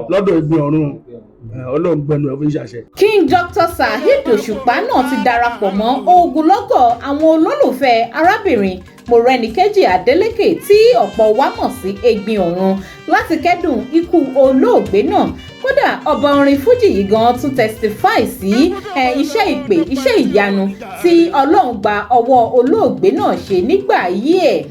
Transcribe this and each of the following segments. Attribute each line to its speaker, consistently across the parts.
Speaker 1: lọ́dọ̀ Egbin Orun Ọlọ́run gbẹnu ẹ̀ fún ìṣàṣẹ.
Speaker 2: King Dr. Saheed Osupa náà ti darapọ̀ mọ́ ogunlọ́gọ̀ àwọn olólùfẹ́ arábìnrin Morenikeji Adeleke tí ọ̀pọ̀ wa mọ̀ sí Egbin Orun láti kẹ́dùn ikú olóògbé náà. Kódà ọba orin fújì yìí gan tún testify sí iṣẹ́ ìpè iṣẹ́ ìyanu tí Ọlọ́run gba ọwọ́ olóògbé náà ṣe nígbà ayé ẹ̀.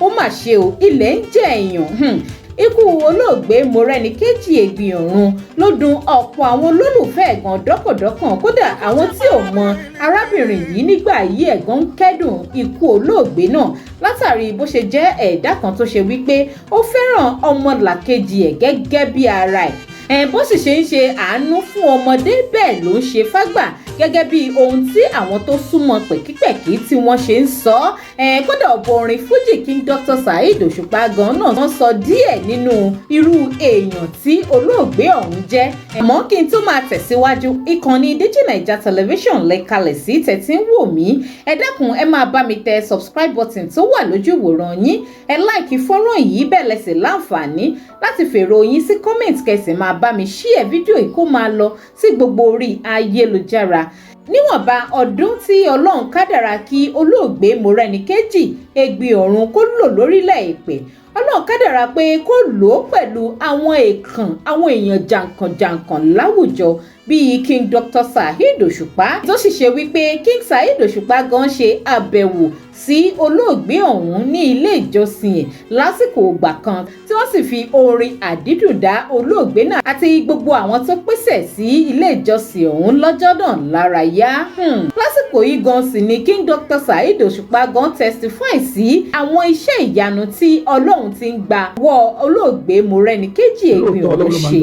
Speaker 2: Ó mà ṣe o, ilẹ̀ ń jẹ èèyàn. Ikú olóògbé Morenikeji Egbin Orun ló dùn ọ̀pọ̀ àwọn olólùfẹ́ ẹ̀gàn dọ́kàndọ́kàn. Kódà àwọn tí ò mọ arábìnrin yìí nígbà yìí ẹ̀gàn ń kẹ́dùn ikú olóògbé náà látàrí bó ṣe jẹ́ ẹ̀dá kan tó ṣe wípé ó fẹ́ràn ọmọlàkejì ẹ̀ gẹ́gẹ́ bí ara ẹ̀. Bó sì ṣe ń ṣe àánú fún ọmọdé bẹ́ẹ̀ ló ń ṣe fágbà gẹ́gẹ́ bí ohun tí àwọn tó súnmọ́ pẹ̀kípẹ̀kí tí wọ́n ṣe ń sọ. Kódà ọ̀bọ orin fújì King Dr. Saheed Osupa gan náà wọ́n sọ díẹ̀ nínú irú èèyàn tí olóògbé ọ̀hún jẹ́. Àmọ́ kí n tó máa tẹ̀síwájú, ìkànnì Digi Naija Television lẹ́kalẹ̀ sí tẹ̀tí ń wò mí. Ẹ dákun ẹ máa bá mi tẹ subscribe button tó wà lójú ìwòran yín. Ẹ láìkí fọ́nrán yìí bẹ́ẹ̀ lẹ́sẹ̀ láǹfààní láti fèrò yín sí comment kẹsì máa bá mi share fídíò yìí kó máa lọ sí gbogbo orí ayélujára. Níwọ̀nba ọdún tí Ọlọ́run kádàrá kí olóògbé Morenikeji Egbin Orun kó lò lórílẹ̀ èpè, Ọlọ́run kádàrá pé kó lò ó pẹ̀lú àwọn èèyàn jàǹkànjàǹkàn láwùjọ bíi King Dr. Saheed Osupa tó sì ṣe wípé King Saheed Osupa gan ṣe àbẹ̀wò sí olóògbé ọ̀hún ní ilé ìjọsìn ẹ̀ lásìkò ìgbà kan tí wọ́n sì fi orin àdídùn dá olóògbé náà àti gbogbo àwọn tó pèsè sí ilé ìjọsìn ọ̀hún lọ́jọ́ náà lára yá. Lásìkò yìí gan sì ni King Dr. Saheed Osupa gan testify sí àwọn iṣẹ́ ìyanu tí Ọlọ́run ti ń gbà wọ olóògbé Morenikeji Egbin Orun ṣe.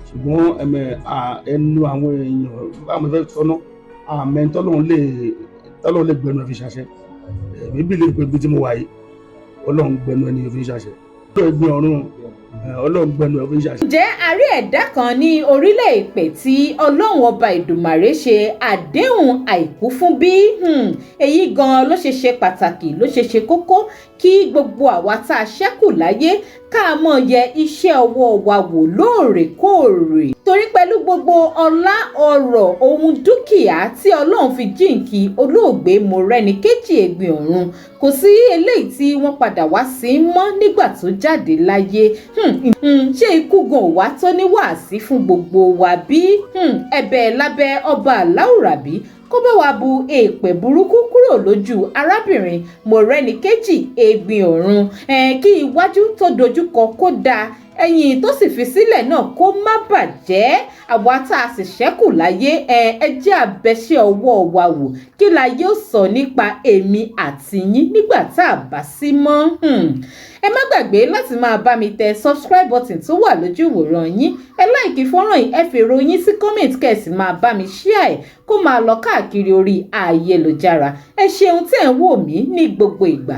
Speaker 1: Ṣùgbọ́n ẹnu àwọn èèyàn báwọn fẹ́ sọ́nà àmẹ́ tọ́lọ́run lè gbẹnu ẹ̀ fi ṣàṣẹ. Èmi bí lè pe ibi tí mo wà yìí Ọlọ́run gbẹnu ẹni fi ṣàṣẹ. Egbin Orun Ọlọ́run gbẹnu ẹ̀ fi ṣàṣẹ.
Speaker 2: Ǹjẹ́ a rí ẹ̀dá kan ní orílẹ̀ èpè tí Ọlọ́run ọba Ìdùmarè ṣe àdéhùn àìkú fún bí? Èyí gan ló ṣe ṣe pàtàkì ló ṣe ṣe kókó kí gbogbo àwa tá a ṣẹ́kù láyé ká mọ̀ yẹ iṣẹ́ ọwọ́ wa wò lóòrèkóòrè. Torí pẹ̀lú gbogbo ọlá ọrọ̀ ohun dúkìá tí Ọlọ́run fi jíǹkí olóògbé Morenikeji Egbin Orun, kò sí eléyìí tí wọ́n padà wá sí mọ́ nígbà tó jáde láyé. Ṣé ikú gan ò wá tó ní wàásí fún gbogbo wa bí? Ẹ̀bẹ̀ lábẹ́ ọba aláwùrábí kó bá wa bu èèpẹ̀ burúkú kúrò lójú arábìnrin Morenikeji Egbin Orun, kí iwájú tó dojúkọ kó dáa, ẹ̀yìn tó sì fi sílẹ̀ náà kó má bàjẹ́. Àwa tá a sì ṣẹ́kù láyé ẹ jẹ́ àbẹ̀ṣẹ́ ọwọ́ wa wò kí la yóò sọ nípa èmi àti yín nígbà tá a bá sí mọ́. Ẹ má gbàgbé láti máa bá mi tẹ subscribe button tó wà lójú ìwòran yín. Ẹ láìkí fọ́nrán yìí, ẹ fèrò yín sí comment kẹ̀sì máa bá mi share ẹ̀ kó máa lọ káàkiri orí ayélujára. Ẹ ṣeun tẹ́ ń wò mí ní gbogbo ìgbà.